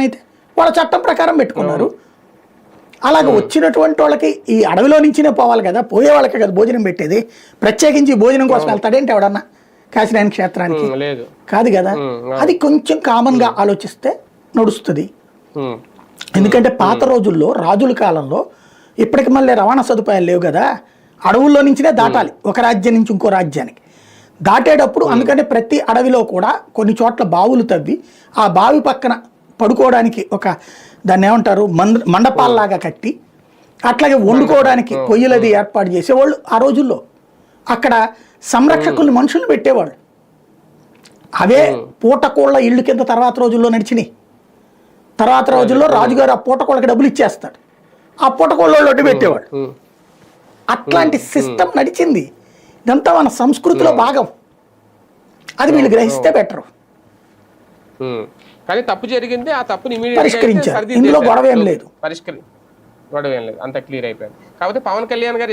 అయితే వాళ్ళ చట్టం ప్రకారం పెట్టుకున్నారు. అలాగే వచ్చినటువంటి వాళ్ళకి ఈ అడవిలో నుంచినే పోవాలి కదా, పోయే వాళ్ళకే కదా భోజనం పెట్టేది. ప్రత్యేకించి భోజనం కోసం వెళ్తాడేంటి ఎవడన్నా కాశీనారాయణ క్షేత్రానికి? కాదు కదా. అది కొంచెం కామన్గా ఆలోచిస్తే నడుస్తుంది. ఎందుకంటే పాత రోజుల్లో రాజుల కాలంలో ఇప్పటికి మళ్ళీ రవాణా సదుపాయాలు లేవు కదా, అడవుల్లో నుంచినే దాటాలి ఒక రాజ్యం నుంచి ఇంకో రాజ్యానికి. దాటేటప్పుడు అందుకనే ప్రతి అడవిలో కూడా కొన్ని చోట్ల బావులు తవ్వి ఆ బావి పక్కన పడుకోవడానికి ఒక దాన్ని ఏమంటారు మండపాల్లాగా కట్టి, అట్లాగే వండుకోవడానికి పొయ్యిలది ఏర్పాటు చేసేవాళ్ళు ఆ రోజుల్లో. అక్కడ సంరక్షకుల్ని మనుషులు పెట్టేవాళ్ళు. అవే పూటకోళ్ళ ఇళ్ళు కింద తర్వాత రోజుల్లో నడిచినాయి. తర్వాత రోజుల్లో రాజుగారు ఆ పూటకోళ్ళకి డబ్బులు ఇచ్చేస్తాడు, ఆ పూటకోళ్ళు ఒడ్డు పెట్టేవాడు. అట్లాంటి సిస్టమ్ నడిచింది. ఇదంతా మన సంస్కృతిలో భాగం. అది వీళ్ళు గ్రహిస్తే బెటరు. కానీ తప్పు జరిగింది, ఆ తప్పుని పరిష్కరించారు. ఇందులో గొడవ ఏం లేదు. గొడవ ఏం లేదు, అంత క్లియర్ అయిపోయింది. కాకపోతే పవన్ కళ్యాణ్ గారు